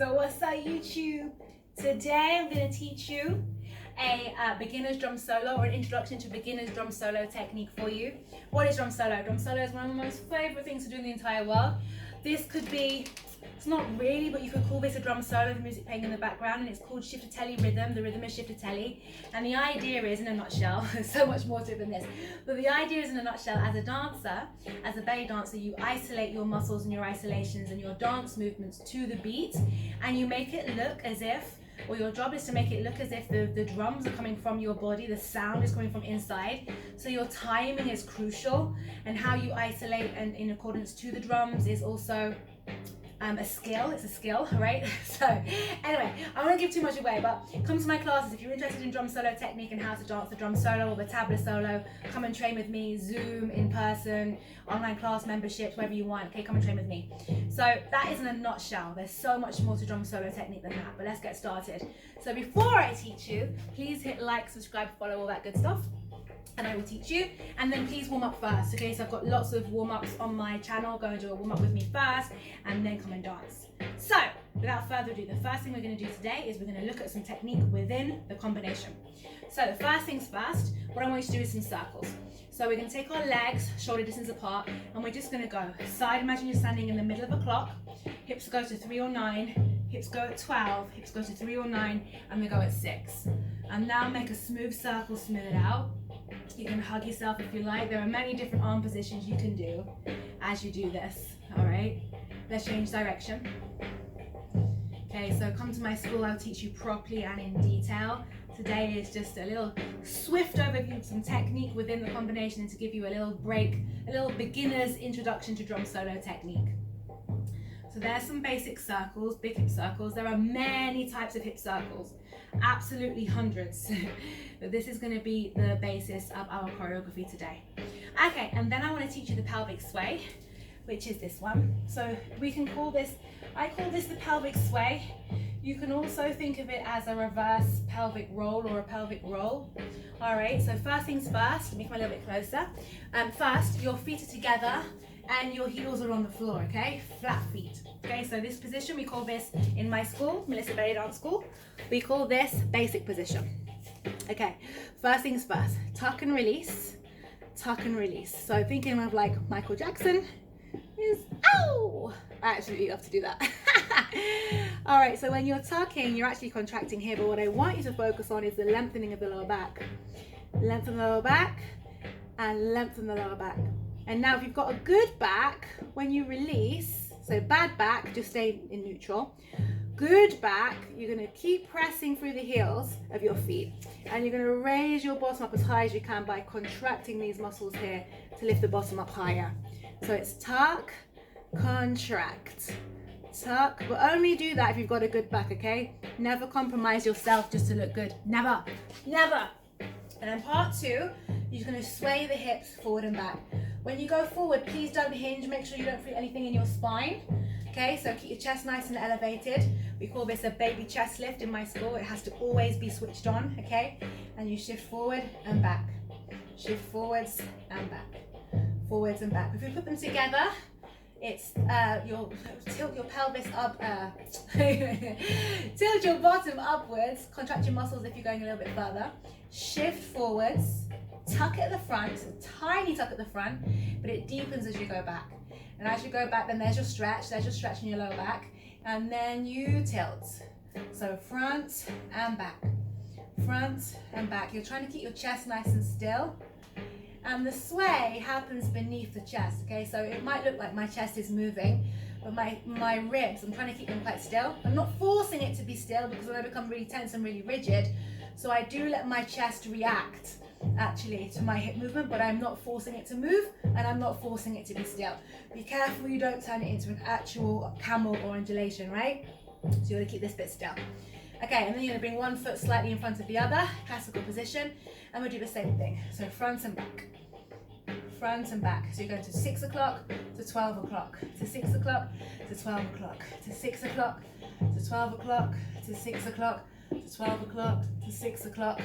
So what's up, YouTube? Today I'm going to teach you a beginner's drum solo, or an introduction to beginner's drum solo technique for you. What is drum solo? Drum solo is one of my most favorite things to do in the entire world. This could be, it's not really, but you could call this a drum solo, the music playing in the background, and it's called shift-a-telly rhythm. The rhythm is shift-a-telly, and the idea is, in a nutshell, there's so much more to it than this, but the idea is, in a nutshell, as a dancer, as a belly dancer, you isolate your muscles and your isolations and your dance movements to the beat, and you make it look as if, or your job is to make it look as if the drums are coming from your body, the sound is coming from inside. So your timing is crucial, and how you isolate and in accordance to the drums is also a skill. It's a skill, right? So anyway, I won't give too much away, but come to my classes if you're interested in drum solo technique and how to dance the drum solo or the tabla solo. Come and train with me, Zoom, in person, online class memberships, whatever you want. Okay, come and train with me. So that is in a nutshell. There's so much more to drum solo technique than that, but let's get started. So before I teach you, please hit like, subscribe, follow, all that good stuff, and I will teach you. And then please warm up first, okay? So I've got lots of warm-ups on my channel. Go and do a warm-up with me first, and then come and dance. So without further ado, the first thing we're going to do today is we're going to look at some technique within the combination. So the first things first, what I want you to do is some circles. So we're going to take our legs shoulder distance apart, and we're just going to go side. Imagine you're standing in the middle of a clock. Hips go to 3 or 9, hips go at 12, hips go to 3 or 9, and they go at 6. And now make a smooth circle, smooth it out. You can hug yourself if you like. There are many different arm positions you can do as you do this. All right, let's change direction. Okay, so come to my school, I'll teach you properly and in detail. Today is just a little swift overview of some technique within the combination, and to give you a little break, a little beginner's introduction to drum solo technique. So there's some basic circles, big hip circles. There are many types of hip circles, absolutely hundreds. But this is going to be the basis of our choreography today. Okay, and then I want to teach you the pelvic sway, which is this one. So we can call this, I call this the pelvic sway. You can also think of it as a reverse pelvic roll or a pelvic roll. All right, so first things first, let me come a little bit closer. First, your feet are together and your heels are on the floor, okay? Flat feet. Okay, so this position, we call this, in my school, Melissa BellyDance school, we call this basic position. Okay, first things first, tuck and release, tuck and release. So thinking of like Michael Jackson is, ow! I actually love to do that. All right, so when you're tucking, you're actually contracting here, but what I want you to focus on is the lengthening of the lower back. Lengthen the lower back and lengthen the lower back. And now if you've got a good back, when you release, so bad back, just stay in neutral. Good back, you're going to keep pressing through the heels of your feet, and you're going to raise your bottom up as high as you can by contracting these muscles here to lift the bottom up higher. So it's tuck, contract, tuck, but only do that if you've got a good back, okay? Never compromise yourself just to look good. Never, never. And then part 2, you're just going to sway the hips forward and back. When you go forward, please don't hinge. Make sure you don't feel anything in your spine. Okay, so keep your chest nice and elevated. We call this a baby chest lift in my school. It has to always be switched on, okay? And you shift forward and back. Shift forwards and back. Forwards and back. If we put them together, it's you'll tilt your pelvis up, tilt your bottom upwards, contract your muscles if you're going a little bit further. Shift forwards, tuck at the front, a tiny tuck at the front, but it deepens as you go back. And as you go back, then there's your stretch in your lower back, and then you tilt. So front and back, front and back. You're trying to keep your chest nice and still. And the sway happens beneath the chest, okay? So it might look like my chest is moving, but my ribs, I'm trying to keep them quite still. I'm not forcing it to be still, because when I become really tense and really rigid, so I do let my chest react actually to my hip movement, but I'm not forcing it to move, and I'm not forcing it to be still. Be careful you don't turn it into an actual camel or undulation, right? So you want to keep this bit still. Okay, and then you're going to bring one foot slightly in front of the other, classical position, and we'll do the same thing. So front and back, front and back. So you're going to 6 o'clock to 12 o'clock, to 6 o'clock to 12 o'clock, to 6 o'clock to 12 o'clock, to 6 o'clock to 12 o'clock, to 6 o'clock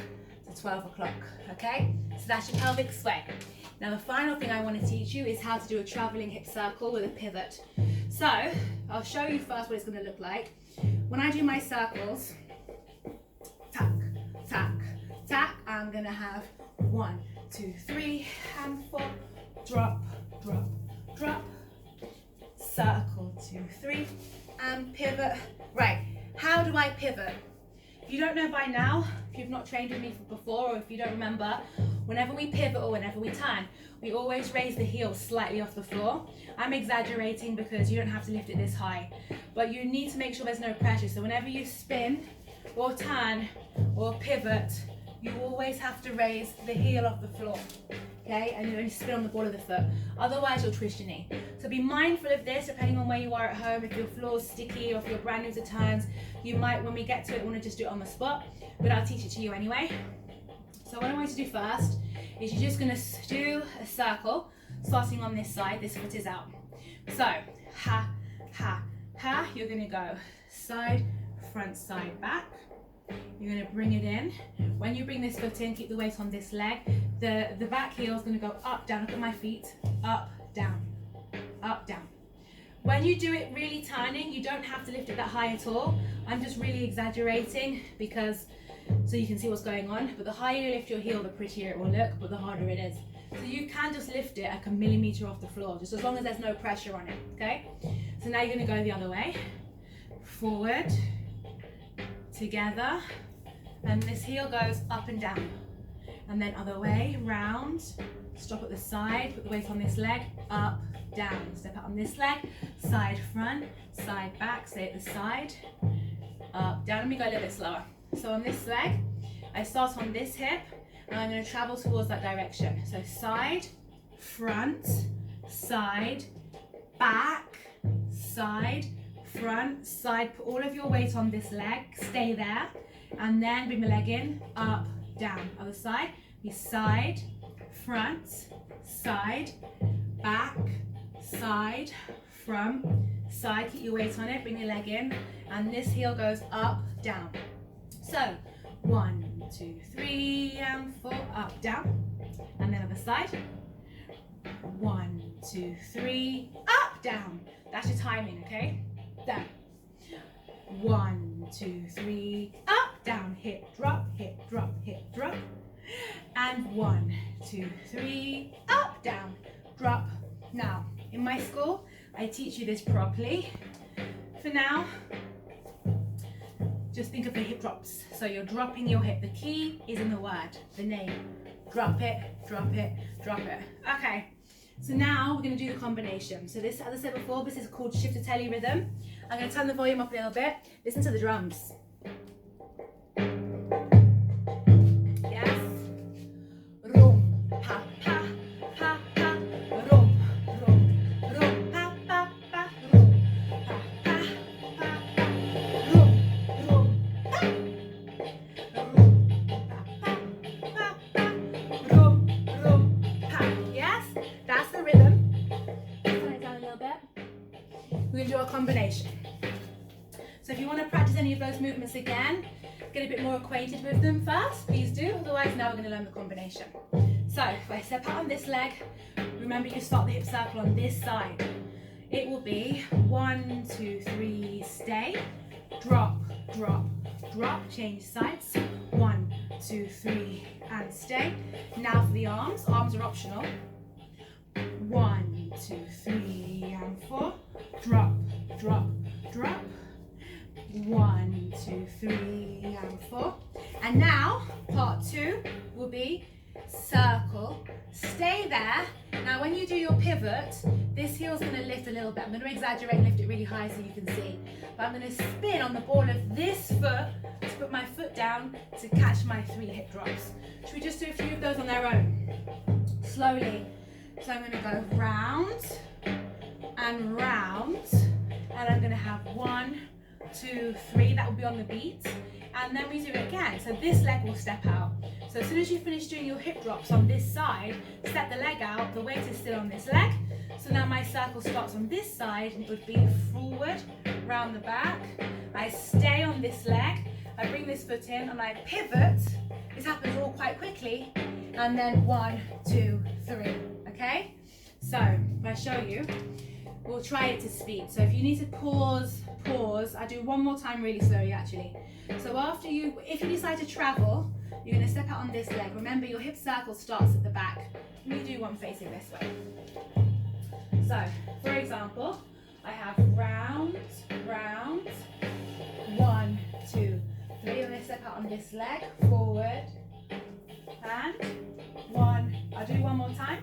to 12 o'clock, okay? So that's your pelvic sway. Now the final thing I want to teach you is how to do a traveling hip circle with a pivot. So I'll show you first what it's going to look like. when I do my circles, tack, tack, tack, I'm gonna have 1, 2, 3, and 4, drop, drop, drop, circle, 2, 3, and pivot. Right, how do I pivot? If you don't know by now, if you've not trained with me before, or if you don't remember, whenever we pivot or whenever we turn, we always raise the heel slightly off the floor. I'm exaggerating because you don't have to lift it this high, but you need to make sure there's no pressure. So whenever you spin or turn or pivot, you always have to raise the heel off the floor, okay? And you only spin on the ball of the foot. Otherwise, you'll twist your knee. So be mindful of this, depending on where you are at home. If your floor's sticky or if you're brand new to turns, you might, when we get to it, want to just do it on the spot, but I'll teach it to you anyway. So what I want you to do first is you're just going to do a circle, starting on this side. This foot is out. So, ha, ha, ha. You're going to go side, front, side, back. You're going to bring it in. When you bring this foot in, keep the weight on this leg. The back heel is going to go up, down. Look at my feet. Up, down, up, down. When you do it really turning, you don't have to lift it that high at all. I'm just really exaggerating because so you can see what's going on. But the higher you lift your heel, the prettier it will look, but the harder it is. So you can just lift it like a millimeter off the floor, just as long as there's no pressure on it, okay? So now you're going to go the other way. Forward, together, and this heel goes up and down. And then other way, round, stop at the side, put the weight on this leg, up, down. Step out on this leg, side front, side back, stay at the side, up, down. Let me go a little bit slower. So on this leg, I start on this hip, and I'm going to travel towards that direction. So side, front, side, back, side, front, side. Put all of your weight on this leg, stay there, and then bring the leg in, up, down. Other side, be side, front, side, back, side, front, side. Keep your weight on it, bring your leg in, and this heel goes up, down. So 1, 2, 3, and 4, up, down, and then other side. 1, 2, 3, up, down. That's your timing, okay? Down. 1, 2, 3, up, down, hip, drop, hip, drop, hip, drop. And 1, 2, 3, up, down, drop. Now, in my school, I teach you this properly. For now, just think of the hip drops. So you're dropping your hip. The key is in the word, the name. Drop it, drop it, drop it. Okay, so now we're going to do the combination. So this, as I said before, this is called shift to telly rhythm. I'm going to turn the volume up a little bit. Listen to the drums. Yes. Rum, pa, pa, pa, pa. Rum, rum, rum, pa, pa, pa. Rum, pa, pa, pa, pa. Rum, rum, pa. Rum, pa, pa, pa, pa. Rum, rum, pa. Yes, that's the rhythm. Turn it down a little bit. We're going to do a combination. So if you want to practice any of those movements again, get a bit more acquainted with them first, please do. Otherwise, now we're going to learn the combination. So if I step out on this leg, remember you start the hip circle on this side. It will be 1, 2, 3, stay, drop, drop, drop, change sides. 1, 2, 3, and stay. Now for the arms. Arms are optional. 1, 2, 3, and 4. Drop, drop, drop. 1, 2, 3, and 4. And now, part 2 will be circle, stay there. Now when you do your pivot, this heel's going to lift a little bit. I'm going to exaggerate and lift it really high so you can see. But I'm going to spin on the ball of this foot to put my foot down to catch my 3 hip drops. Should we just do a few of those on their own? Slowly. So I'm going to go round and round. And I'm going to have 1, 2, 3, that will be on the beat, and then we do it again. So this leg will step out. So as soon as you finish doing your hip drops on this side, step the leg out, the weight is still on this leg. So now my circle starts on this side, and it would be forward, round the back. I stay on this leg, I bring this foot in, and I pivot. This happens all quite quickly, and then 1, 2, 3, okay? So if I show you, we'll try it to speed. So if you need to pause, I do one more time really slowly actually. So after if you decide to travel, you're going to step out on this leg. Remember, your hip circle starts at the back. Let me do one facing this way. So, for example, I have round, round, 1, 2, 3. I'm going to step out on this leg, forward, and 1. I'll do one more time.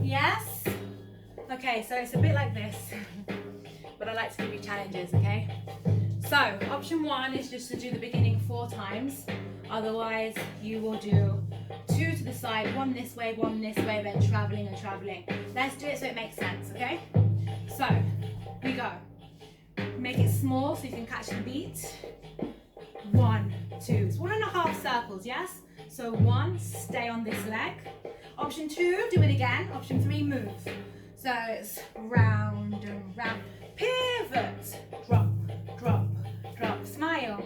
Yes? Okay, so it's a bit like this, but I like to give you challenges, okay? So, option 1 is just to do the beginning 4 times. Otherwise, you will do 2 to the side, 1 this way, 1 this way, then traveling and traveling. Let's do it so it makes sense, okay? So, we go. Make it small so you can catch the beat. 1, 2. It's 1.5 circles, yes? So 1, stay on this leg. Option 2, do it again. Option 3, move. So it's round and round. Pivot. Drop, drop, drop. Smile.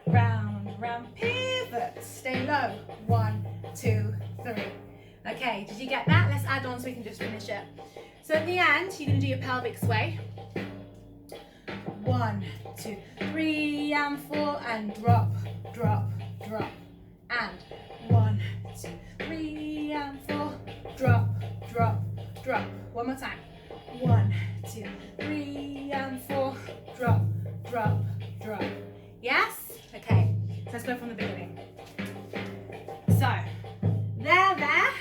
Round, round. Pivot. Stay low. 1, 2, 3. Okay, did you get that? Let's add on so we can just finish it. So at the end, you're going to do your pelvic sway. 1, 2, 3, and 4, and drop, drop, drop. And 1, 2, 3, and 4, drop, drop, drop. One more time. 1, 2, 3, and 4, drop, drop, drop. Yes? Okay, so let's go from the beginning. So, there.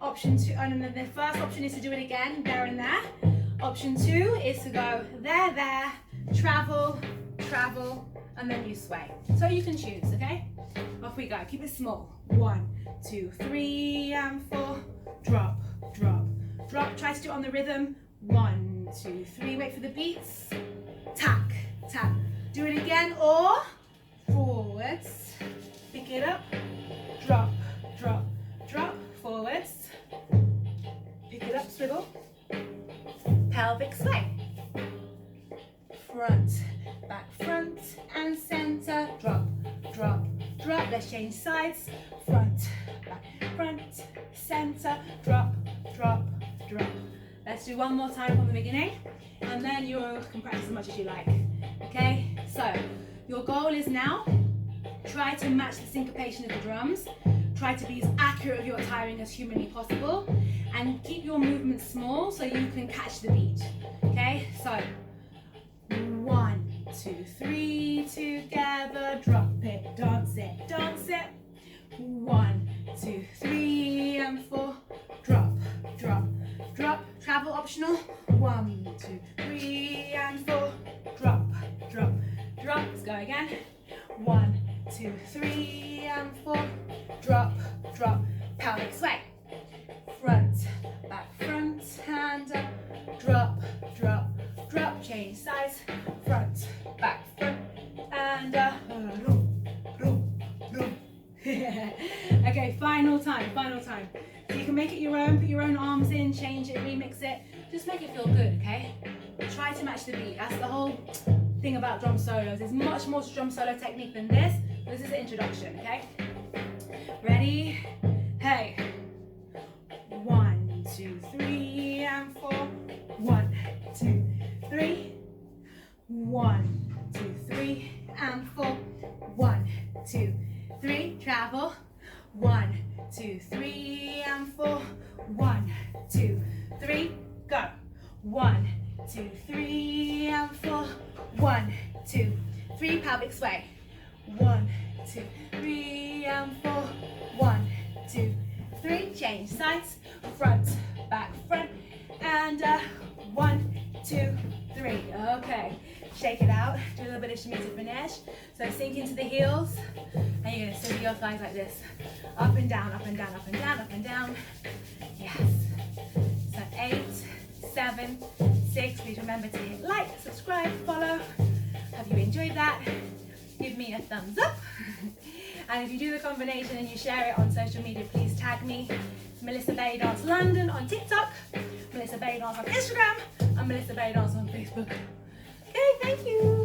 Option 2, and then the first option is to do it again, there and there. Option 2 is to go there, travel, travel, and then you sway. So you can choose, okay? Off we go. Keep it small. 1, 2, 3, and 4. Drop, drop, drop. Try to do it on the rhythm. 1, 2, 3. Wait for the beats. Tack, tap. Do it again, or forwards. Pick it up. Drop, drop, drop. Forwards. Pick it up, swivel. Pelvic sway. Front, back, front, and center. Drop, drop, drop. Let's change sides. Front, back, front, center. Drop, drop, drop. Let's do one more time from the beginning, and then you can practice as much as you like. Okay, so your goal is now try to match the syncopation of the drums. Try to be as accurate with your timing as humanly possible, and keep your movements small so you can catch the beat. Okay, so 1, 2, 3, together, drop it, dance it, dance it. 1, 2, 3, and 4, drop, drop, drop. Travel optional. 1, 2, 3, and 4, drop, drop, drop. Let's go again. 1, 2, 3, and 4, drop, drop. Pelvic sway. Front, back, front, and up. Drop, drop, drop. Change sides. Front, back, front, and okay, final time. So you can make it your own, put your own arms in, change it, remix it. Just make it feel good, okay? Try to match the beat. That's the whole thing about drum solos. There's much more drum solo technique than this. This is the introduction, okay? Ready? Hey. 1, 2, 3, and 4. 1, 2, 3. 1, 2, 3, and 4. 1, 2, 3. Travel. 1, 2, 3, and 4. 1, 2, 3. Go. 1, 2, 3, and 4. 1, 2, 3. Pelvic sway. 1, 2, 3, and 4. 1, 2, 3. Change sides. Front, back, front, and 1, 2, 3. Okay, shake it out. Do a little bit of chemise to finish. So sink into the heels, and you're gonna sink your thighs like this, up and down, up and down, up and down, up and down. Yes. So 8, 7, 6. Please remember to hit like, subscribe, follow. Have you enjoyed that? Give me a thumbs up. And if you do the combination and you share it on social media, please tag me. It's Melissa BellyDance London on TikTok, Melissa BellyDance on Instagram, and Melissa BellyDance on Facebook. Okay, thank you.